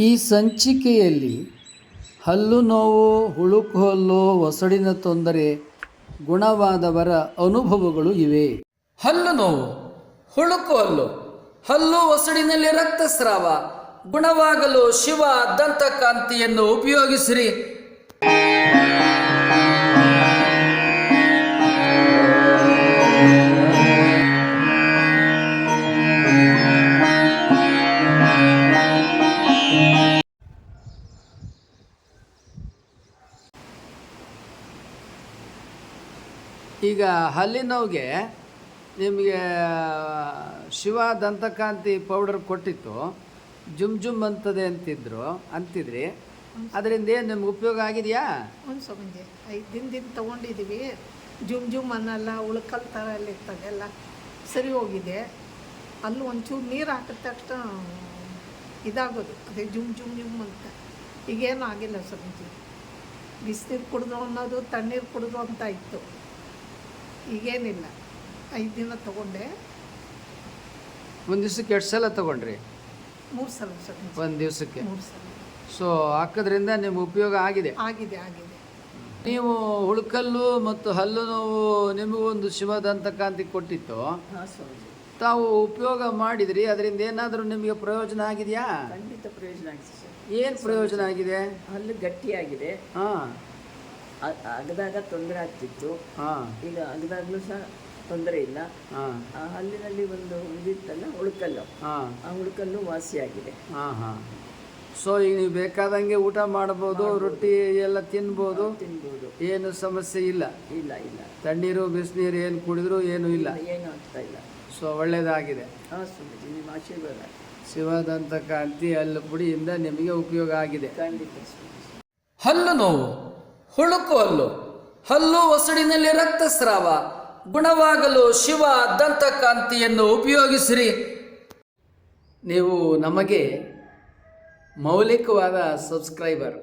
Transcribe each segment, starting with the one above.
ಈ ಸಂಚಿಕೆಯಲ್ಲಿ ಹಲ್ಲು ನೋವು, ಹುಳುಕು ಹಲ್ಲು, ಒಸಡಿನ ತೊಂದರೆ ಗುಣವಾದವರ ಅನುಭವಗಳು ಇವೆ. ಹಲ್ಲು ನೋವು, ಹುಳುಕು ಹಲ್ಲು, ಹಲ್ಲು ಒಸಡಿನಲ್ಲಿ ರಕ್ತಸ್ರಾವ ಗುಣವಾಗಲು ಶಿವ ದಂತಕಾಂತಿಯನ್ನು ಉಪಯೋಗಿಸಿರಿ. ಈಗ ಹಲ್ಲಿನ ನೋವಿಗೆ ನಿಮಗೆ ಶಿವ ದಂತಕಾಂತಿ ಪೌಡರ್ ಕೊಟ್ಟಿತ್ತು, ಜುಮ್ ಜುಮ್ ಅಂತದೆ ಅಂತಿದ್ರಿ. ಅದರಿಂದ ಏನು ನಿಮ್ಗೆ ಉಪಯೋಗ ಆಗಿದೆಯಾ? ಒಂದು ಸಂಜೆ 5 ದಿನದಿಂದ ತೊಗೊಂಡಿದ್ದೀವಿ. ಜುಮ್ ಜುಮ್ ಅನ್ನಲ್ಲ, ಉಳ್ಕಲ್ ಥರ ಎಲ್ಲ ಇರ್ತದೆ ಎಲ್ಲ ಸರಿ ಹೋಗಿದೆ. ಅಲ್ಲಿ ಒಂಚೂರು ನೀರು ಹಾಕಿದ ತಕ್ಷಣ ಇದಾಗೋದು, ಅದೇ ಜುಮ್ ಜುಮ್ ಜುಮ್ ಅಂತ. ಈಗೇನು ಆಗಿಲ್ಲ ಸಂಜೆ. ಬಿಸಿನೀರು ಕುಡಿದ್ರು ಅನ್ನೋದು, ತಣ್ಣೀರು ಕುಡಿದ್ರು ಅಂತ ಇತ್ತು. ಈಗೇನಿಲ್ಲ. 5 ದಿನ ತೊಗೊಂಡೆ. ಒಂದು ದಿವಸಕ್ಕೆ ಎಷ್ಟು ಸಲ ತೊಗೊಂಡ್ರಿ? 3 ಸಲ ಸರ್. ಒಂದು ದಿವಸಕ್ಕೆ 3 ಸಲ. ಸೊ ಹಾಕೋದ್ರಿಂದ ನಿಮ್ಗೆ ಉಪಯೋಗ ಆಗಿದೆ. ಆಗಿದೆ. ನೀವು ಹುಳುಕಲ್ಲು ಮತ್ತು ಹಲ್ಲು ನೋವು ನಿಮಗೂ ಒಂದು ಶಿವ ದಂತಕಾಂತಿ ಕೊಟ್ಟಿತ್ತು, ತಾವು ಉಪಯೋಗ ಮಾಡಿದ್ರಿ. ಅದರಿಂದ ಏನಾದರೂ ನಿಮಗೆ ಪ್ರಯೋಜನ ಆಗಿದೆಯಾ? ಖಂಡಿತ ಪ್ರಯೋಜನ ಆಗಿದೆ ಸರ್. ಏನು ಪ್ರಯೋಜನ ಆಗಿದೆ? ಹಲ್ಲು ಗಟ್ಟಿಯಾಗಿದೆ. ಹಾಂ, ಅಗದಾಗ ತೊಂದರೆ ಆಗ್ತಿತ್ತು. ಹಾಂ, ಈಗ ಅಗದಾಗಲೂ ಸಹ ತೊಂದರೆ ಇಲ್ಲ. ಹಾಂ, ಆ ಹಲ್ಲಿನಲ್ಲಿ ಒಂದು ಇದಿತ್ತಲ್ಲ ಹುಳುಕಲ್ಲು, ಹಾಂ, ಆ ಹುಳುಕಲ್ಲು ವಾಸಿಯಾಗಿದೆ. ಹಾಂ, ಹಾಂ. ಸೊ ಈಗ ನೀವು ಬೇಕಾದಂಗೆ ಊಟ ಮಾಡ್ಬೋದು, ರೊಟ್ಟಿ ಎಲ್ಲ ತಿನ್ಬೋದು, ಏನು ಸಮಸ್ಯೆ ಇಲ್ಲ. ಇಲ್ಲ ಇಲ್ಲ, ತಣ್ಣೀರು ಬಿಸಿನೀರು ಏನು ಕುಡಿದ್ರು ಏನೂ ಇಲ್ಲ. ಏನೂ ಆಗ್ತಾ ಇಲ್ಲ. ಸೊ ಒಳ್ಳೆಯದಾಗಿದೆ. ಹಾಂ ಸ್ವಾಮೀಜಿ, ನಿಮ್ಮ ಆಶೀರ್ವಾದ. ಶಿವದಂತಕಾಂತಿ ಹಲ್ಲು ಪುಡಿಯಿಂದ ನಿಮಗೆ ಉಪಯೋಗ ಆಗಿದೆ. ಖಂಡಿತ ಸ್ವಾಮೀಜಿ. ಹಲ್ಲು ನೋವು, ಹುಳುಕು ಹಲ್ಲು, ಹಲ್ಲು ಒಸಡಿನಲ್ಲಿ ರಕ್ತಸ್ರಾವ ಗುಣವಾಗಲು ಶಿವ ದಂತಕಾಂತಿಯನ್ನು ಉಪಯೋಗಿಸಿರಿ. ನೀವು ನಮಗೆ ಮೌಲಿಕವಾದ ಸಬ್ಸ್ಕ್ರೈಬರ್,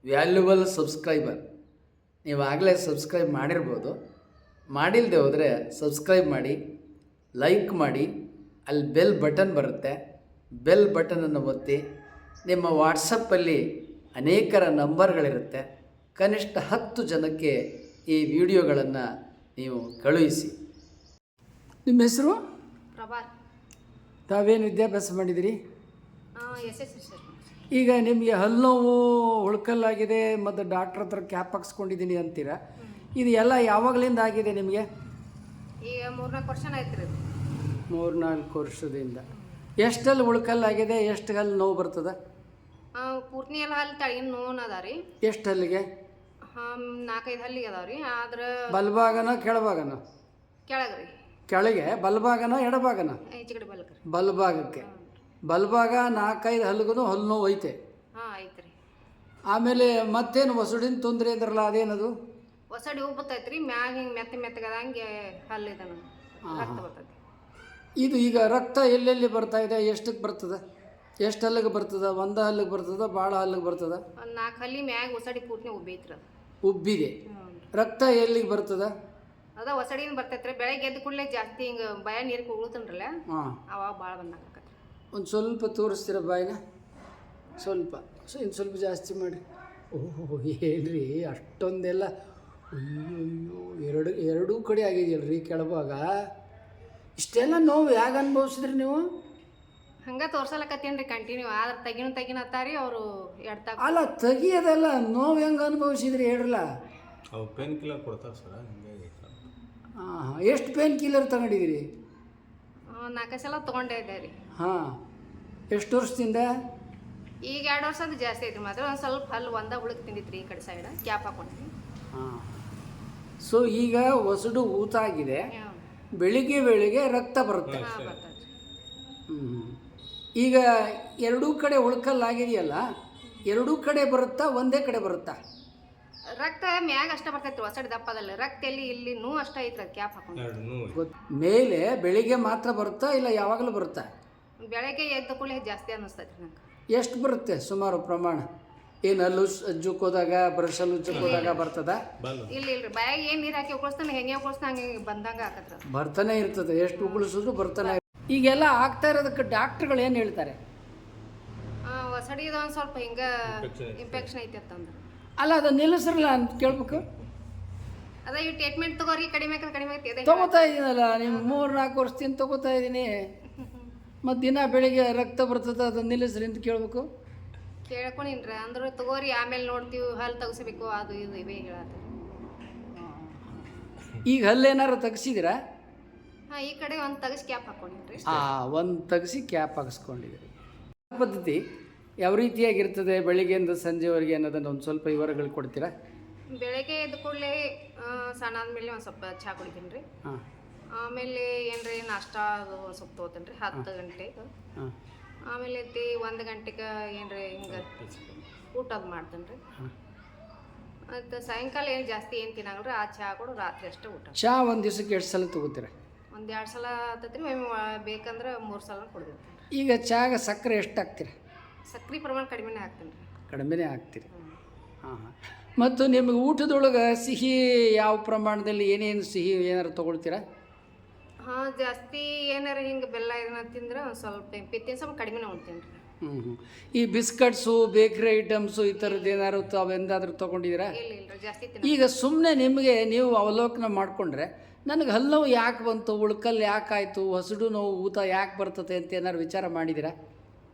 ವ್ಯಾಲ್ಯುಬಲ್ ಸಬ್ಸ್ಕ್ರೈಬರ್. ನೀವಾಗಲೇ ಸಬ್ಸ್ಕ್ರೈಬ್ ಮಾಡಿರ್ಬೋದು. ಮಾಡಿಲ್ಲದೆ ಹೋದರೆ ಸಬ್ಸ್ಕ್ರೈಬ್ ಮಾಡಿ, ಲೈಕ್ ಮಾಡಿ. ಅಲ್ಲಿ ಬೆಲ್ ಬಟನ್ ಬರುತ್ತೆ, ಬೆಲ್ ಬಟನನ್ನು ಒತ್ತಿ. ನಿಮ್ಮ ವಾಟ್ಸಪ್ಪಲ್ಲಿ ಅನೇಕರ ನಂಬರ್ಗಳಿರುತ್ತೆ. ಕನಿಷ್ಠ 10 ಜನಕ್ಕೆ ಈ ವಿಡಿಯೋಗಳನ್ನು ನೀವು ಕಳುಹಿಸಿ. ನಿಮ್ಮ ಹೆಸರು? ಪ್ರಭಾರ್. ತಾವೇನು ವಿದ್ಯಾಭ್ಯಾಸ ಮಾಡಿದಿರಿ? SSC sir. ಈಗ ನಿಮಗೆ ಹಲ್ಲು ನೋವು, ಹುಳುಕಲ್ಲಾಗಿದೆ ಮತ್ತು ಡಾಕ್ಟ್ರ್ ಹತ್ರ ಕ್ಯಾಪ್ ಹಾಕ್ಸ್ಕೊಂಡಿದ್ದೀನಿ ಅಂತೀರಾ. ಇದು ಎಲ್ಲ ಯಾವಾಗಲಿಂದ ಆಗಿದೆ ನಿಮಗೆ? ಈಗ 3-4 ವರ್ಷ ಆಯ್ತು ರೀ. 3-4 ವರ್ಷದಿಂದ. ಎಷ್ಟು ಹಲ್ಲು ಹುಳುಕಲ್ಲಾಗಿದೆ, ಎಷ್ಟು ಹಲ್ಲು ನೋವು ಬರ್ತದೆ? ಪೂರ್ತಿ ಎಲ್ಲ ಹಲ್ಲು ತಳಗಿನ ನೋವು ಅದ ರೀ. ಎಷ್ಟು ಹಲ್ಲಿಗೆ? 4-5 ಹಲ್ಲಿಗೆ ಅದಾವ ರೀ. ಆದ್ರೆ ಬಲಭಾಗನ ಕೆಳಭಾಗನ? ಕೆಳಗೆ ರೀ. ಕೆಳಗೆ ಬಲಭಾಗನ ಎಡಭಾಗನ? ಈಚೆ ಕಡೆ ಬಲಕ್ಕೆ ರೀ. ಬಲಭಾಗಕ್ಕೆ. ಬಲಭಾಗ 4-5 ಹಲ್ಲಿಗೂ ಹಲ್ಲು ನೋವು ಐತೆ. ಹಾಂ ಐತೆ ರೀ. ಆಮೇಲೆ ಮತ್ತೇನು ಒಸಡಿನ ತೊಂದರೆ ಅಂದ್ರಲ್ಲ, ಅದೇನದು? ಒಸಡಿ ಹೂ ಬರ್ತೈತೆ ರೀ. ಮ್ಯಾಗ ಹಿಂಗೆ ಮೆತ್ತಗದಂಗೆ ಹಲ್ಲು ಇದೆ, ರಕ್ತ ಬರ್ತೈತಿ. ಇದು ಈಗ ರಕ್ತ ಎಲ್ಲೆಲ್ಲಿ ಬರ್ತಾ ಇದೆ, ಎಷ್ಟಕ್ಕೆ ಬರ್ತದೆ? ಎಷ್ಟು ಹಲ್ಲಿಗೆ ಬರ್ತದೆ? ಒಂದು ಹಲ್ಲಿಗೆ ಬರ್ತದೆ, ಭಾಳ ಹಲ್ಲಿಗೆ ಬರ್ತದೆ? ಒಂದು 4 ಹಲ್ಲಿ ಮ್ಯಾಗ ಒಸಡಿ ಪೂರ್ತಿ ಉಬ್ಬೈತ್ರಿ. ಅದು ಉಬ್ಬಿದೆ. ರಕ್ತ ಎಲ್ಲಿಗೆ ಬರ್ತದೆ? ಅದ ಒಸಡಿನ ಬರ್ತೈತೆ ರೀ. ಬೆಳಗ್ಗೆ ಎದ್ದು ಕೂಡಲೇ ಜಾಸ್ತಿ ಹಿಂಗೆ ಭಯ ನೀರಿಗೆ ಉಗುಳ್ತನ್ರಲ್ಲ, ಅವಾಗ ಭಾಳ ಬಂದಾಕತ್ರಿ. ಒಂದು ಸ್ವಲ್ಪ ತೋರಿಸ್ತೀರ ಬಾಯಿನ? ಸ್ವಲ್ಪ ಇನ್ನು ಸ್ವಲ್ಪ ಜಾಸ್ತಿ ಮಾಡಿ. ಓಹೋ, ಹೇಳ್ರಿ ಅಷ್ಟೊಂದೆಲ್ಲ. ಅಯ್ಯೋ, ಎರಡೂ ಕಡೆ ಆಗಿದೆಯಲ್ರಿ ಕೆಳಭಾಗ. ಇಷ್ಟೆಲ್ಲ ನೋವು ಹೇಗೆ ಅನುಭವಿಸಿದ್ರಿ ನೀವು? ಹಂಗೆ ತೋರ್ಸಲಕತ್ತೇನು ರೀ ಕಂಟಿನ್ಯೂ. ಆದ್ರೆ ತೆಗಿನತ್ತಾರಿ ಅವರು ಎಡ್ತಾ. ಅಲ್ಲ, ತೆಗಿಯೋದಲ್ಲ, ನೋವು ಹೆಂಗೆ ಅನುಭವಿಸಿದ್ರಿ ಹೇಳ್ರಲ್ಲ. ಅವು ಪೇನ್ ಕಿಲ್ಲರ್ ಕೊಡ್ತಾರೆ ಸರ್, ಹಿಂಗಾಗಿ. ಹಾಂ, ಎಷ್ಟು ಪೇನ್ ಕಿಲ್ಲರ್ ತಗೊಂಡಿದ್ದೀರಿ? 4 ಸಲ ತೊಗೊಂಡೇ ಇದ್ದೆ ರೀ. ಹಾಂ, ಎಷ್ಟು ವರ್ಷದಿಂದ? ಈಗ 2 ವರ್ಷ ಅದು ಜಾಸ್ತಿ ಐತ್ರಿ. ಮಾತ್ರ ಒಂದು ಸ್ವಲ್ಪ ಹಲ್ಲು ಉಳುಕ್ ತಿಂದಿತ್ತು ರೀ ಈ ಕಡೆ ಸೈಡ್, ಕ್ಯಾಪ್ ಹಾಕೊಂಡಿದ್ವಿ. ಹಾಂ. ಸೊ ಈಗ ಒಸಡು ಊತಾಗಿದೆ, ಬೆಳಿಗ್ಗೆ ರಕ್ತ ಬರುತ್ತೆ. ಹಾಂ ಬರ್ತದೆ. ಈಗ ಎರಡೂ ಕಡೆ ಉಳ್ಕಲ್ಲಾಗಿದೆಯಲ್ಲ, ಎರಡೂ ಕಡೆ ಬರುತ್ತಾ, ಒಂದೇ ಕಡೆ ಬರುತ್ತಾ? ರಕ್ತ ಮ್ಯಾಗ ಅಷ್ಟ ಬರ್ತೈತಿ, ಒಸಡಿ ದಪ್ಪದಲ್ಲ. ರಕ್ತ ಇಲ್ಲಿ ನೋವು ಅಷ್ಟ ಐತ್ರಿ, ಅದು ಕ್ಯಾಪ್ ಹಾಕೊಂಡು. ಮೇಲೆ ಬೆಳಿಗ್ಗೆ ಮಾತ್ರ ಬರುತ್ತಾ, ಇಲ್ಲ ಯಾವಾಗಲೂ ಬರುತ್ತಾ? ಬೆಳಗ್ಗೆ ಎದ್ದ ಕೂಡಲೇ ಜಾಸ್ತಿ ಅನ್ನಿಸ್ತೈತಿ ನಂಗೆ. ಎಷ್ಟು ಬರುತ್ತೆ ಸುಮಾರು ಪ್ರಮಾಣ? ಏನು ಹಲ್ಲು ಉಜ್ಜಕ್ಕೋದಾಗ, ಬ್ರಷ್ ಹಲ್ಲು ಉಜ್ಜಕ್ಕೋದಾಗ ಬರ್ತದ? ಇಲ್ರಿ, ಬಾಯಾಗ ಏನು ನೀರು ಹಾಕಿ ಉಗುಳಿಸ್ತಾನೆ, ಹೆಂಗೆ ಉಗುಳಿಸ್ತಾನೆ ಹಂಗೆ ಬಂದಂಗ ಹಾಕತ್ರ. ಬರ್ತಾನೆ ಇರ್ತದೆ, ಎಷ್ಟು ಉಗುಳಿಸಿದ್ರು ಬರ್ತಾನೆ. ಈಗೆಲ್ಲ ಆಗ್ತಾ ಇರೋದಕ್ಕೆ ಡಾಕ್ಟ್ರುಗಳು ಏನು ಹೇಳ್ತಾರೆ? ಹೊಸ ಒಸಡಿ ಒಂದು ಸ್ವಲ್ಪ ಹಿಂಗೆ ಇನ್ಫೆಕ್ಷನ್ ಐತಿ ಅಂತಂದ್ರೆ ಅಲ್ಲ ಅದು ನಿಲ್ಲಿಸ್ರಲ್ಲ ಅಂತ ಕೇಳ್ಬೇಕು. ಅದ ಈ ಟ್ರೀಟ್ಮೆಂಟ್ ತಗೋರಿ ಕಡಿಮೆ ಆಕೈತಿ ಅದೇ ತಗೋತಾ ಇದ್ದೀನಲ್ಲ ನೀವು 3-4 ವರ್ಷದಿಂದ ತಗೋತಾ ಇದ್ದೀನಿ. ಮತ್ತು ದಿನ ಬೆಳಿಗ್ಗೆ ರಕ್ತ ಬರ್ತದೆ ಅದನ್ನು ನಿಲ್ಲಿಸ್ರಿ ಅಂತ ಕೇಳ್ಬೇಕು. ಕೇಳ್ಕೊಂಡಿನ್ರಿ ಅಂದ್ರೆ ತಗೋರಿ ಆಮೇಲೆ ನೋಡ್ತೀವಿ ಹಲ್ಲು ತೆಗಿಸ್ಬೇಕು ಅದು ಇದು ಇವೇ ಹೇಳತ್ತೀವಿ. ಈಗ ಹಲ್ಲೇನಾರು ತೆಗ್ಸಿದ್ದೀರಾ? ಹಾಂ ಈ ಕಡೆ ಒಂದು ತೆಗಿಸಿ ಕ್ಯಾಪ್ ಹಾಕೊಂಡಿನ್ರಿ. ಒಂದು ತೆಗ್ಸಿ ಕ್ಯಾಪ್ ಹಾಕಿಸ್ಕೊಂಡಿದ್ದೀರಿ. ಪದ್ಧತಿ ಯಾವ ರೀತಿಯಾಗಿರ್ತದೆ ಬೆಳಿಗ್ಗೆಯಿಂದ ಸಂಜೆವರೆಗೆ ಅನ್ನೋದನ್ನು ಒಂದು ಸ್ವಲ್ಪ ವಿವರಗಳು ಕೊಡ್ತೀರಾ? ಬೆಳಗ್ಗೆ ಎದ್ದ ಕೂಡಲೇ ಸಣ್ಣ ಆದ್ಮೇಲೆ ಒಂದು ಸ್ವಲ್ಪ ಚಹಾ ಕುಡಿತೀನಿ ರೀ. ಹಾಂ. ಆಮೇಲೆ ಏನ್ರಿ ನಾಷ್ಟ ಅದು ಒಂದು ಸ್ವಲ್ಪ ತೊಗೋತೀನಿ ರೀ 10 ಗಂಟೆಗೆ. ಹಾಂ. ಆಮೇಲೆ ಎದ್ದು 1 ಗಂಟೆಗೆ ಏನ್ರಿ ಹಿಂಗೆ ಊಟ ಅದು ಮಾಡ್ತೀನಿ ರೀ. ಮತ್ತು ಸಾಯಂಕಾಲ ಏನು ಜಾಸ್ತಿ ಏನು ತಿನ್ನಂಗಿಲ್ಲ ಆ ಚಹಾ ಕೂಡ ರಾತ್ರಿ ಅಷ್ಟೇ ಊಟ. ಚಹಾ ಒಂದು ದಿವಸಕ್ಕೆ ಎಷ್ಟು ಸಲ ತಗೋತೀರಾ? 1-2 ಸಲ ಆತೈತ್ರಿ. ಬೇಕಂದ್ರೆ 3 ಸಲ ಕುಡಿದಿರ್ತೀನಿ. ಈಗ ಚಹಾಗೆ ಸಕ್ಕರೆ ಎಷ್ಟು ಹಾಕ್ತೀರಾ? ಸಕ್ರೆ ಪ್ರಮಾಣ ಕಡಿಮೆನೇ ಹಾಕ್ತೀನಿ ರೀ. ಕಡಿಮೆನೇ ಹಾಕ್ತೀರಿ. ಹಾಂ ಹಾಂ. ಮತ್ತು ನಿಮಗೆ ಊಟದೊಳಗೆ ಸಿಹಿ ಯಾವ ಪ್ರಮಾಣದಲ್ಲಿ ಏನೇನು ಸಿಹಿ ಏನಾರು ತೊಗೊಳ್ತೀರಾ? ಹಾಂ ಜಾಸ್ತಿ ಏನಾರ ಹಿಂಗೆ ಬೆಲ್ಲ ಇದನ್ನ ತಿಂದ್ರೆ ಒಂದು ಸ್ವಲ್ಪ ಪಿತ್ತಿನ ಸ್ವಲ್ಪ ಕಡಿಮೆನೇ ಉಣ್ತೀನಿ ರೀ. ಹ್ಞೂ. ಈ ಬಿಸ್ಕಟ್ಸು ಬೇಕ್ರಿ ಐಟಮ್ಸು ಈ ಥರದ್ದು ಏನಾರು ತಾವೆಂದಾದ್ರೂ ತೊಗೊಂಡಿದ್ದೀರಾ? ಇಲ್ಲ ಜಾಸ್ತಿ ತಿನ್ನ. ಈಗ ಸುಮ್ಮನೆ ನಿಮಗೆ ನೀವು ಅವಲೋಕನ ಮಾಡಿಕೊಂಡ್ರೆ ನನಗೆ ಹಲ್ಲು ನೋವು ಯಾಕೆ ಬಂತು, ಉಳ್ಕಲ್ಲಿ ಯಾಕೆ ಆಯಿತು, ಹೊಸಡು ನೋವು ಊತ ಯಾಕೆ ಬರ್ತದೆ ಅಂತ ಏನಾರು ವಿಚಾರ ಮಾಡಿದ್ದೀರಾ?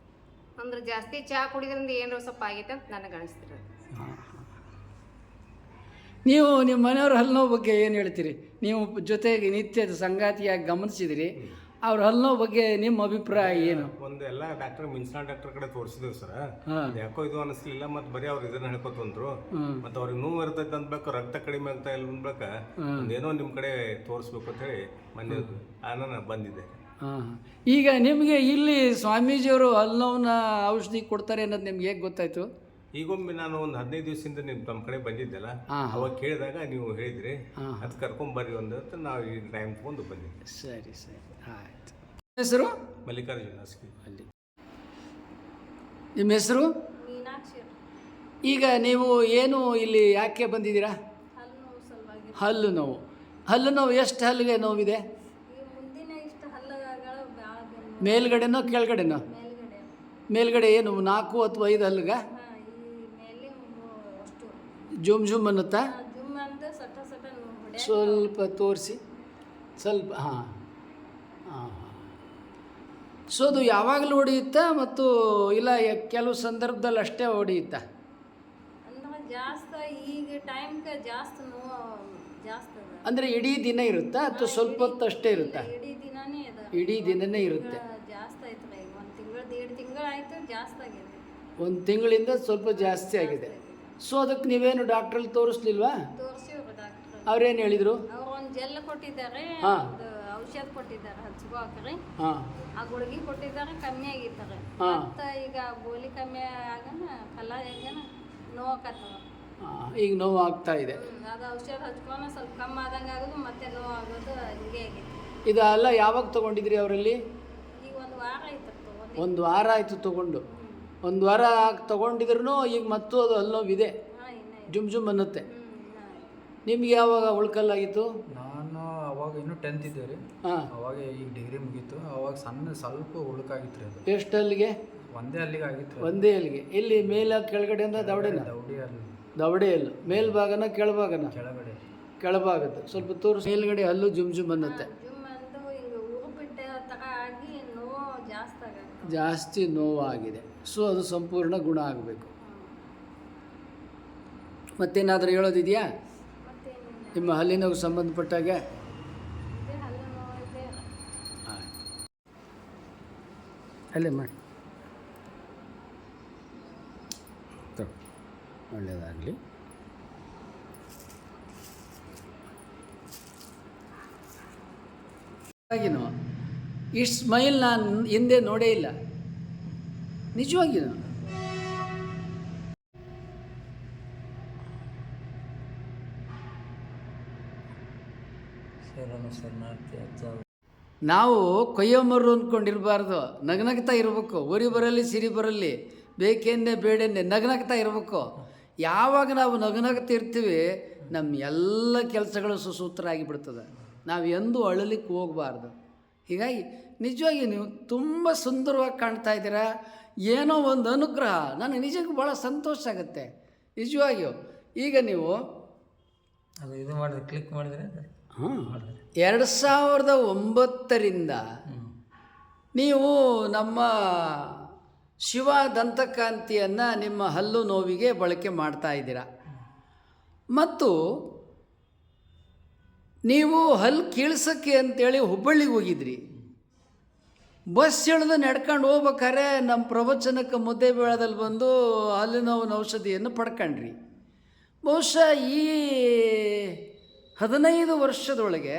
ಅಂದ್ರೆ ಜಾಸ್ತಿ ಚಹಾ ಕುಡಿದ್ರಿಂದ ಏನಾರು ಸ್ವಲ್ಪ ಆಗೈತೆ ಅಂತ ನನಗೆ ಅನಿಸ್ತಿರ. ನೀವು ನಿಮ್ಮ ಮನೆಯವ್ರ ಹಲ್ಲು ನೋವು ಬಗ್ಗೆ ಏನು ಹೇಳ್ತೀರಿ? ನೀವು ಜೊತೆಗೆ ನಿತ್ಯದ ಸಂಗಾತಿಯಾಗಿ ಗಮನಿಸಿದಿರಿ, ಅವ್ರ ಹಲ್ಲು ನೋವು ಬಗ್ಗೆ ನಿಮ್ಮ ಅಭಿಪ್ರಾಯ ಏನು? ಒಂದು ಎಲ್ಲ ಡಾಕ್ಟರ್ ಮಿನ್ಸ್ನಾ ಡಾಕ್ಟರ್ ಕಡೆ ತೋರಿಸಿದ್ವಿ ಸರ್. ಯಾಕೋ ಇದು ಅನಿಸ್ಲಿಲ್ಲ. ಮತ್ತು ಬರೀ ಅವ್ರು ಇದನ್ನ ಹೇಳ್ಕೊತಂದ್ರು. ಮತ್ತು ಅವ್ರಿಗೆ ನೋವು ಇರ್ತೈತೆ ಅಂದ್ಬೇಕು, ರಕ್ತ ಕಡಿಮೆ ಅಂತ ಇಲ್ಲ ಅನ್ಬೇಕ, ಏನೋ ನಿಮ್ಮ ಕಡೆ ತೋರಿಸ್ಬೇಕು ಅಂತ ಹೇಳಿ ಮೊನ್ನೆ ನಾನು ಬಂದಿದ್ದೆ. ಹಾಂ. ಈಗ ನಿಮಗೆ ಇಲ್ಲಿ ಸ್ವಾಮೀಜಿಯವರು ಹಲ್ಲು ನೋವಿನ ಔಷಧಿ ಕೊಡ್ತಾರೆ ಅನ್ನೋದು ನಿಮ್ಗೆ ಹೇಗೆ ಗೊತ್ತಾಯಿತು? ಈಗೊಮ್ಮೆ ನಾನು ಒಂದು 15 ದಿವಸದಿಂದ ನಿಮ್ಮ ತಮ್ಮ ಕಡೆ ಬಂದಿದ್ದೆಲ್ಲ, ಅವಾಗ ಕೇಳಿದಾಗ ನೀವು ಹೇಳಿದ್ರಿ ಅದು ಕರ್ಕೊಂಬರ್ರಿ ಒಂದು ಅಂತ ನಾವು ಈ ಟೈಮ್ ತಗೊಂಡು ಬಂದಿದ್ದೆ. ಸರಿ ಸರಿ ಆಯ್ತು. ಹೆಸರು? ಮಲ್ಲಿಕಾರ್ಜುನ ಅಸ್ಕಿ. ಅಲ್ಲಿ ನಿಮ್ಮ ಹೆಸರು? ಮೀನಾಕ್ಷಿ. ಈಗ ನೀವು ಏನು ಇಲ್ಲಿ ಯಾಕೆ ಬಂದಿದ್ದೀರಾ? ಹಲ್ಲು ನೋವು. ಹಲ್ಲು ನೋವು ಎಷ್ಟು ಹಲ್ಲಿಗೆ ನೋವಿದೆ? ಮೇಲ್ಗಡೆನೋ ಕೆಳಗಡೆನೋ? ಮೇಲ್ಗಡೆ ಏನು 4 ಅಥವಾ 5 ಹಲ್ಲಿಗ? ಜುಮ್ ಜುಮ್ ಅನ್ನುತ್ತಾ? ಸ್ವಲ್ಪ ತೋರಿಸಿ ಸ್ವಲ್ಪ. ಹಾಂ ಹಾಂ ಹಾಂ. ಸೊ ಅದು ಯಾವಾಗಲೂ ಹೊಡೆಯುತ್ತಾ ಮತ್ತು ಇಲ್ಲ ಕೆಲವು ಸಂದರ್ಭದಲ್ಲಿ ಅಷ್ಟೇ ಹೊಡೆಯುತ್ತಾ? ಅಂದರೆ ಇಡೀ ದಿನ ಇರುತ್ತಾ ಅಥವಾ ಸ್ವಲ್ಪ ಹೊತ್ತು ಅಷ್ಟೇ ಇರುತ್ತಾ? ಇಡೀ ದಿನನೇ ಇರುತ್ತೆ. 1 ತಿಂಗಳಿಂದ ಸ್ವಲ್ಪ ಜಾಸ್ತಿ ಆಗಿದೆ. ಸೊ ಅದಕ್ಕೆ ನೀವೇನು ಡಾಕ್ಟ್ರಲ್ಲಿ ತೋರಿಸ್ಲಿಲ್ವಾ? ಅವ್ರೇನು ಹೇಳಿದರು? ಒಂದು ಜೆಲ್ ಕೊಟ್ಟಿದ್ದಾರೆ, ಔಷಧ ಕೊಟ್ಟಿದ್ದಾರೆ ಹಚ್ಕೋಕ್ರಿ. ಆ ಗುಳಿಗೆ ಕೊಟ್ಟಿದ್ದಾರೆ, ಕಮ್ಮಿ ಆಗಿದ್ದಾರೆ. ಮತ್ತೆ ಈಗ ಗೋಲಿ ಕಮ್ಮಿ ಆಗನ ಕಲ್ಲ ಹೆಂಗನ ನೋವಾಕತ್ತವ. ಈಗ ನೋವು ಆಗ್ತಾ ಇದೆ. ಅದು ಔಷಧ ಹಚ್ಕೊಂಡ ಸ್ವಲ್ಪ ಕಮ್ಮಿ ಆದಂಗೆ ಆಗೋದು, ಮತ್ತೆ ನೋವು ಆಗೋದು ಹಿಂಗೆ ಆಗೈತಿ. ಇದೆಲ್ಲ ಯಾವಾಗ ತೊಗೊಂಡಿದ್ರಿ ಅವರಲ್ಲಿ? ಈಗ 1 ವಾರ ಆಯ್ತು. 1 ವಾರ ಆಯಿತು ತೊಗೊಂಡು. 1 ವಾರ ತೊಗೊಂಡಿದ್ರು ಈಗ ಮತ್ತೂ ಅದು ಹಲ್ಲು ನೋವಿದೆ, ಜುಮ್ ಜುಮ್ ಅನ್ನುತ್ತೆ. ನಿಮ್ಗೆ ಯಾವಾಗ ಉಳ್ಕಲ್ಲಾಗಿತ್ತು? ನಾನು ಅವಾಗ ಇನ್ನೂ 10th ಇದ್ದೆ ರೀ. ಅವಾಗ ಈಗ ಡಿಗ್ರಿ ಮುಗೀತು. ಅವಾಗ ಸ್ವಲ್ಪ ಉಳುಕಾಗಿತ್ತು ರೀ. ಅದು ಎಷ್ಟು ಹಲ್ಲಿಗೆ? ಒಂದೇ ಅಲ್ಲಿಗೆ ಆಗಿತ್ತು. ಒಂದೇ ಹಲ್ಲಿಗೆ. ಎಲ್ಲಿ ಮೇಲೆ ಕೆಳಗಡೆ ಅಂದ್ರೆ ದವಡೆನ? ದವಡೆ ಹಲ್ಲು. ಮೇಲ್ಭಾಗನ ಕೆಳಭಾಗನ? ಕೆಳಗಡೆ. ಕೆಳಭಾಗದ್ದು ಸ್ವಲ್ಪ ತೋರಿಸಿ. ಮೇಲ್ಗಡೆ ಹಲ್ಲು ಜುಮ್ ಜುಮ್ ಅನ್ನುತ್ತೆ. ಜಾಸ್ತಿ ನೋವಾಗಿದೆ. ಸೊ ಅದು ಸಂಪೂರ್ಣ ಗುಣ ಆಗಬೇಕು. ಮತ್ತೇನಾದರೂ ಹೇಳೋದಿದೆಯಾ ನಿಮ್ಮ ಹಲ್ಲಿನವು ಸಂಬಂಧಪಟ್ಟಾಗೆ? ಅಲ್ಲೇ ಮಾಡಿ. ಒಳ್ಳೆಯದಾಗಲಿ. ಹಾಗೇನೋ ಇಷ್ಟು ಸ್ಮೈಲ್ ನಾನು ಹಿಂದೆ ನೋಡೇ ಇಲ್ಲ, ನಿಜವಾಗಿಯೂ. ನಾವು ಕೊಯ್ಯೊಮ್ಮರು ಅಂದ್ಕೊಂಡಿರಬಾರ್ದು, ನಗನಗ್ತಾ ಇರಬೇಕು. ಒರಿ ಬರಲಿ ಸಿರಿ ಬರಲಿ, ಬೇಕೆನ್ನೆ ಬೇಡೆನ್ನೆ ನಗನಗ್ತಾ ಇರಬೇಕು. ಯಾವಾಗ ನಾವು ನಗನಗ್ತಾ ಇರ್ತೀವಿ ನಮ್ಮ ಎಲ್ಲ ಕೆಲಸಗಳು ಸುಸೂತ್ರ ಆಗಿಬಿಡ್ತದೆ. ನಾವು ಎಂದೂ ಅಳಲಿಕ್ಕೆ ಹೋಗಬಾರ್ದು. ಹೀಗಾಗಿ ನಿಜವಾಗಿ ನೀವು ತುಂಬ ಸುಂದರವಾಗಿ ಕಾಣ್ತಾ ಇದ್ದೀರಾ. ಏನೋ ಒಂದು ಅನುಗ್ರಹ. ನನಗೆ ನಿಜಕ್ಕೂ ಭಾಳ ಸಂತೋಷ ಆಗುತ್ತೆ ನಿಜವಾಗಿಯೂ. ಈಗ ನೀವು ಅದು ಇದು ಮಾಡಿದ್ರೆ ಕ್ಲಿಕ್ ಮಾಡಿದರೆ 2009ರಿಂದ ನೀವು ನಮ್ಮ ಶಿವ ದಂತಕಾಂತಿಯನ್ನು ನಿಮ್ಮ ಹಲ್ಲು ನೋವಿಗೆ ಬಳಕೆ ಮಾಡ್ತಾ ಇದ್ದೀರಾ. ಮತ್ತು ನೀವು ಹಲ್ಲು ಕೀಳ್ಸೋಕ್ಕೆ ಅಂತೇಳಿ ಹುಬ್ಬಳ್ಳಿಗೆ ಹೋಗಿದ್ರಿ. ಬಸ್ ಇಳಿದು ನಡ್ಕೊಂಡು ಹೋಗ್ಬೇಕಾದ್ರೆ ನಮ್ಮ ಪ್ರವಚನಕ್ಕೆ ಮುದ್ದೇಬೇಳದಲ್ಲಿ ಬಂದು ಹಲ್ಲು ನೋವಿನ ಔಷಧಿಯನ್ನು ಪಡ್ಕೊಂಡ್ರಿ. ಬಹುಶಃ ಈ 15 ವರ್ಷದೊಳಗೆ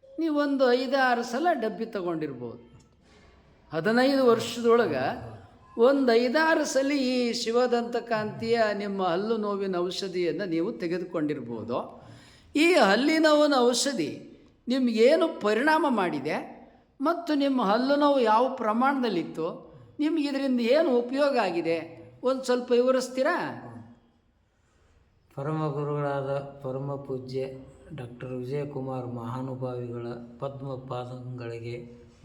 ನೀವೊಂದು 5-6 ಸಲ ಡಬ್ಬಿ ತಗೊಂಡಿರ್ಬೋದು. 15 ವರ್ಷದೊಳಗೆ ಒಂದು 5-6 ಸಲ ಈ ಶಿವದಂತಕಾಂತಿಯ ನಿಮ್ಮ ಹಲ್ಲು ನೋವಿನ ಔಷಧಿಯನ್ನು ನೀವು ತೆಗೆದುಕೊಂಡಿರ್ಬೋದು. ಈ ಹಲ್ಲಿನ ನೋವಿನ ಔಷಧಿ ನಿಮಗೇನು ಪರಿಣಾಮ ಮಾಡಿದೆ ಮತ್ತು ನಿಮ್ಮ ಹಲ್ಲು ನೋವು ಯಾವ ಪ್ರಮಾಣದಲ್ಲಿತ್ತು, ನಿಮ್ಗೆ ಇದರಿಂದ ಏನು ಉಪಯೋಗ ಆಗಿದೆ ಒಂದು ಸ್ವಲ್ಪ ವಿವರಿಸ್ತೀರಾ? ಪರಮ ಗುರುಗಳಾದ ಪರಮ ಪೂಜ್ಯ ಡಾಕ್ಟರ್ ವಿಜಯಕುಮಾರ್ ಮಹಾನುಭಾವಿಗಳ ಪದ್ಮ ಪಾದಗಳಿಗೆ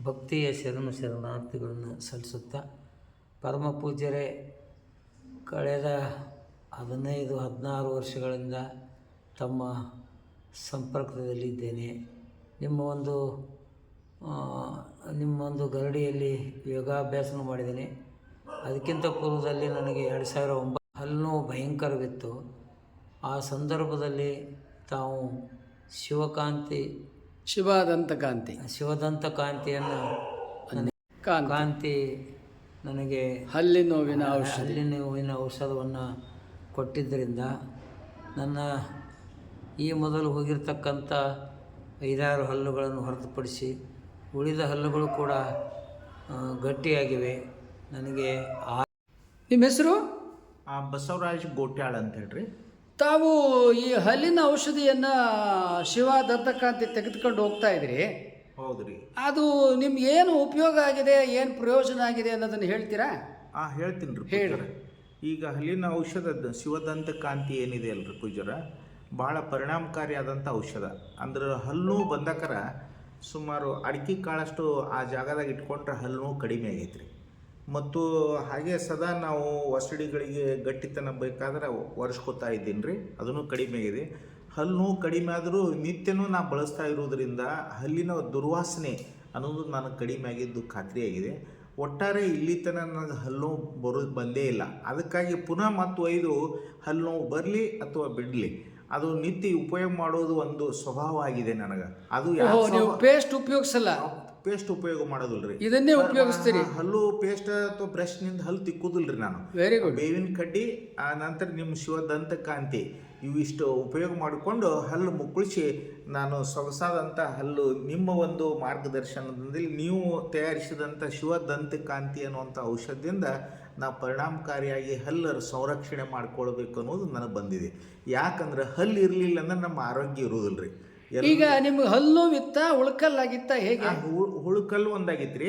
ಭಕ್ತಿಯ ಶರಣಾರ್ಥಿಗಳನ್ನು ಸಲ್ಲಿಸುತ್ತಾ, ಪರಮ ಪೂಜ್ಯರೇ, ಕಳೆದ 15-16 ವರ್ಷಗಳಿಂದ ತಮ್ಮ ಸಂಪರ್ಕದಲ್ಲಿದ್ದೇನೆ. ನಿಮ್ಮ ಒಂದು ಗರಡಿಯಲ್ಲಿ ಯೋಗಾಭ್ಯಾಸ ಮಾಡಿದ್ದೇನೆ. ಅದಕ್ಕಿಂತ ಪೂರ್ವದಲ್ಲಿ ನನಗೆ 2009 ಹಲ್ಲು ಭಯಂಕರವಿತ್ತು. ಆ ಸಂದರ್ಭದಲ್ಲಿ ತಾವು ಶಿವದಂತಕಾಂತಿಯನ್ನು ಕಾಂತಿ ನನಗೆ ಹಲ್ಲಿನ ನೋವಿನ ಔಷಧವನ್ನು ಕೊಟ್ಟಿದ್ದರಿಂದ ನನ್ನ ಈ ಮೊದಲು ಹೋಗಿರ್ತಕ್ಕಂಥ 5-6 ಹಲ್ಲುಗಳನ್ನು ಹೊರತುಪಡಿಸಿ ಉಳಿದ ಹಲ್ಲುಗಳು ಕೂಡ ಗಟ್ಟಿಯಾಗಿವೆ. ನನಗೆ ನಿಮ್ಮ ಹೆಸರು? ಬಸವರಾಜ್ ಗೋಟ್ಯಾಳ್ ಅಂತ ಹೇಳ್ರಿ. ತಾವು ಈ ಹಲ್ಲಿನ ಔಷಧಿಯನ್ನು ಶಿವ ದಂತಕಾಂತಿ ತೆಗೆದುಕೊಂಡು ಹೋಗ್ತಾ ಇದ್ರಿ. ಹೌದ್ರಿ. ಅದು ನಿಮ್ಗೆ ಏನು ಉಪಯೋಗ ಆಗಿದೆ, ಏನು ಪ್ರಯೋಜನ ಆಗಿದೆ ಅನ್ನೋದನ್ನು ಹೇಳ್ತೀರಾ? ಹೇಳ್ತೀನಿ ರೀ ಹೇಳಿ. ಈಗ ಹಲ್ಲಿನ ಔಷಧದ ಶಿವದಂತಕಾಂತಿ ಏನಿದೆ ಅಲ್ರಿ ಪೂಜಾರ, ಭಾಳ ಪರಿಣಾಮಕಾರಿಯಾದಂಥ ಔಷಧ. ಅಂದ್ರೆ ಹಲ್ಲು ಬಂದಕರ ಸುಮಾರು ಅಡಿಕೆ ಕಾಳಷ್ಟು ಆ ಜಾಗದಾಗ ಇಟ್ಕೊಂಡ್ರೆ ಹಲ್ಲು ಕಡಿಮೆ ಆಗೈತ್ರಿ. ಮತ್ತು ಹಾಗೆ ಸದಾ ನಾವು ಒಸಡಿಗಳಿಗೆ ಗಟ್ಟಿತನ ಬೇಕಾದ್ರೆ ಒರೆಸ್ಕೊತಾ ಇದ್ದೀನಿ ರೀ, ಅದನ್ನು ಕಡಿಮೆ ಆಗಿದೆ. ಹಲ್ಲು ಕಡಿಮೆ ಆದರೂ ನಿತ್ಯನೂ ನಾ ಬಳಸ್ತಾ ಇರೋದ್ರಿಂದ ಹಲ್ಲಿನ ದುರ್ವಾಸನೆ ಅನ್ನೋದು ನನಗೆ ಕಡಿಮೆ ಆಗಿದ್ದು ಖಾತ್ರಿಯಾಗಿದೆ. ಒಟ್ಟಾರೆ ಇಲ್ಲಿ ತನಕ ನನಗೆ ಹಲ್ಲು ಬಂದೇ ಇಲ್ಲ. ಅದಕ್ಕಾಗಿ ಪುನಃ ಮತ್ತು 5 ಹಲ್ಲು ಬರಲಿ ಅಥವಾ ಬಿಡಲಿ, ಅದು ನಿತ್ಯ ಉಪಯೋಗ ಮಾಡೋದು ಒಂದು ಸ್ವಭಾವ ಆಗಿದೆ ನನಗೆ. ಅದು ಪೇಸ್ಟ್ ಉಪಯೋಗಿಸಲ್ಲ, ಪೇಸ್ಟ್ ಉಪಯೋಗ ಮಾಡೋದಿಲ್ರಿ, ಇದನ್ನೇ ಉಪಯೋಗಿಸ್ತೀರಿ. ಹಲ್ಲು ಪೇಸ್ಟ್ ಅಥವಾ ಬ್ರಷ್ನಿಂದ ಹಲ್ಲು ತಿಕ್ಕುದಿಲ್ರಿ ನಾನು. Very good. ಬೇವಿನ ಕಡ್ಡಿ, ಆ ನಂತರ ನಿಮ್ಮ ಶಿವದಂತಕಾಂತಿ ಇವಿಷ್ಟು ಉಪಯೋಗ ಮಾಡಿಕೊಂಡು ಹಲ್ಲು ಮುಕ್ಕಳಿಸಿ ನಾನು ಸೊಗಸಾದಂಥ ಹಲ್ಲು ನಿಮ್ಮ ಒಂದು ಮಾರ್ಗದರ್ಶನದಲ್ಲಿ ನೀವು ತಯಾರಿಸಿದಂಥ ಶಿವದಂತಕಾಂತಿ ಅನ್ನುವಂಥ ಔಷಧದಿಂದ ನಾವು ಪರಿಣಾಮಕಾರಿಯಾಗಿ ಹಲ್ಲರ ಸಂರಕ್ಷಣೆ ಮಾಡ್ಕೊಳ್ಬೇಕು ಅನ್ನೋದು ನನಗೆ ಬಂದಿದೆ. ಯಾಕಂದ್ರೆ ಹಲ್ಲು ಇರಲಿಲ್ಲ ಅಂದ್ರೆ ನಮ್ಮ ಆರೋಗ್ಯ ಇರುವುದಿಲ್ಲ ರೀ. ಈಗ ನಿಮ್ಗೆ ಹಲ್ಲು ವಿತ್ತ ಉಳ್ಕಲ್ಲಾಗಿತ್ತ ಹೇಗೆ? ಹುಳುಕಲ್ಲು ಒಂದಾಗಿತ್ರಿ,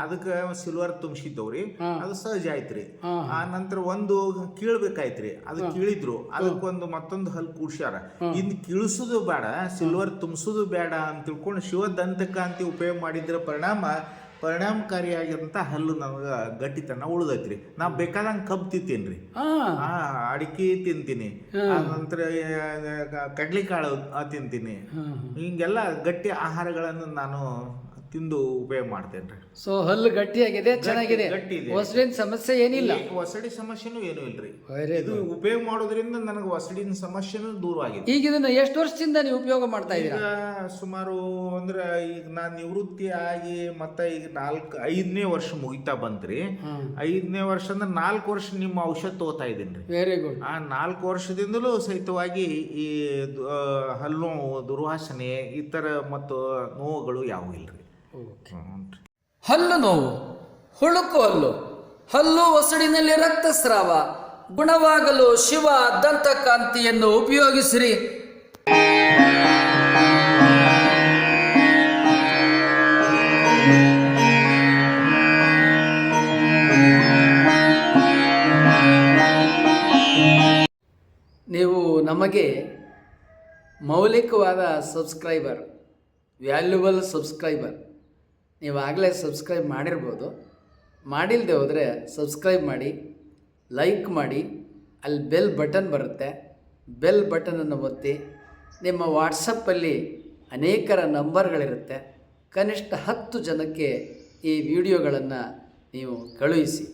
ಅದಕ್ಕೆ ಸಿಲ್ವರ್ ತುಂಬಿಸಿದ್ದವ್ರಿ, ಅದು ಸಹಜ ಆಯ್ತ್ರಿ. ಆ ನಂತರ ಒಂದು ಕೀಳ್ಬೇಕಾಯ್ತ್ರಿ, ಅದು ಕೀಳಿದ್ರು, ಅದಕ್ಕೊಂದು ಮತ್ತೊಂದು ಹಲ್ಲು ಕೂಡ್ಸ್ಯಾರ. ಇನ್ನು ಕೀಳ್ಸುದು ಬೇಡ, ಸಿಲ್ವರ್ ತುಂಬಿಸೋದು ಬೇಡ ಅಂತ ತಿಳ್ಕೊಂಡು ಶಿವದಂತಕಾಂತಿ ಉಪಯೋಗ ಮಾಡಿದ್ರ ಪರಿಣಾಮಕಾರಿಯಾಗಿರಂತ ಹಲ್ಲು ನಮ್ಗೆ ಗಟ್ಟಿತನ ಉಳ್ದೈತ್ರಿ. ನಾ ಬೇಕಾದಂಗೆ ಕಬ್ಬು ತಿಂತೀನಿ, ಅಡಿಕೆ ತಿಂತೀನಿ, ನಂತರ ಕಡ್ಲಿಕಾಳು ತಿಂತೀನಿ. ಹಿಂಗೆಲ್ಲ ಗಟ್ಟಿ ಆಹಾರಗಳನ್ನು ನಾನು ತಿಂದು ಉಪಯೋಗ ಮಾಡ್ತೇನೆ ರೀ. ಸೊ ಹಲ್ಲು ಗಟ್ಟಿಯಾಗಿದೆ, ಚೆನ್ನಾಗಿದೆ, ಗಟ್ಟಿ ಇದೆ, ಒಸಡಿನ ಸಮಸ್ಯೆ ಏನಿಲ್ಲ, ಒಸಡಿ ಸಮಸ್ಯೆನೂ ಏನೂ ಇಲ್ರಿ. ಇದು ಉಪಯೋಗ ಮಾಡೋದ್ರಿಂದ ನನಗೆ ಒಸಡಿನ ಸಮಸ್ಯೆನೂ ದೂರವಾಗಿದೆ. ಈಗ ಇದನ್ನ ಎಷ್ಟು ವರ್ಷದಿಂದ ನೀವು ಉಪಯೋಗ ಮಾಡ್ತಾ ಇದ್ದೀರಾ? ಸುಮಾರು ಅಂದ್ರೆ ಈಗ ನಾನು ನಿವೃತ್ತಿ ಆಗಿ ಮತ್ತೆ ಈಗ 5ನೇ ವರ್ಷ ಮುಗಿತಾ ಬಂತ್ರಿ. 5ನೇ ವರ್ಷ ಅಂದ್ರೆ 4 ವರ್ಷ ನಿಮ್ಮ ಔಷಧ ತಗೋತಾ ಇದ್ದೀನಿ ರೀ. Very good. ಆ 4 ವರ್ಷದಿಂದಲೂ ಸಹಿತವಾಗಿ ಈ ಹಲ್ಲು ದುರ್ವಾಸನೆ ಈ ಥರ ಮತ್ತು ನೋವುಗಳು ಯಾವೂ ಇಲ್ರಿ. ಹಲ್ಲು ನೋವು, ಹುಳುಕು ಹಲ್ಲು ಒಸಡಿನಲ್ಲಿ ರಕ್ತಸ್ರಾವ ಗುಣವಾಗಲು ಶಿವ ದಂತಕಾಂತಿಯನ್ನು ಉಪಯೋಗಿಸಿರಿ. ನೀವು ನಮಗೆ ಮೌಲಿಕವಾದ ಸಬ್ಸ್ಕ್ರೈಬರ್, ವ್ಯಾಲ್ಯೂಬಲ್ ಸಬ್ಸ್ಕ್ರೈಬರ್, ನೀವು ಆಗಲೇ ಸಬ್ಸ್ಕ್ರೈಬ್ ಮಾಡಿರ್ಬೋದು. ಮಾಡಿಲ್ಲದೆ ಹೋದರೆ ಸಬ್ಸ್ಕ್ರೈಬ್ ಮಾಡಿ, ಲೈಕ್ ಮಾಡಿ, ಅಲ್ಲಿ ಬೆಲ್ ಬಟನ್ ಬರುತ್ತೆ, ಬೆಲ್ ಬಟನನ್ನು ಒತ್ತಿ. ನಿಮ್ಮ ವಾಟ್ಸಪ್ಪಲ್ಲಿ ಅನೇಕರ ನಂಬರ್ಗಳಿರುತ್ತೆ, ಕನಿಷ್ಠ 10 ಜನಕ್ಕೆ ಈ ವಿಡಿಯೋಗಳನ್ನು ನೀವು ಕಳುಹಿಸಿ.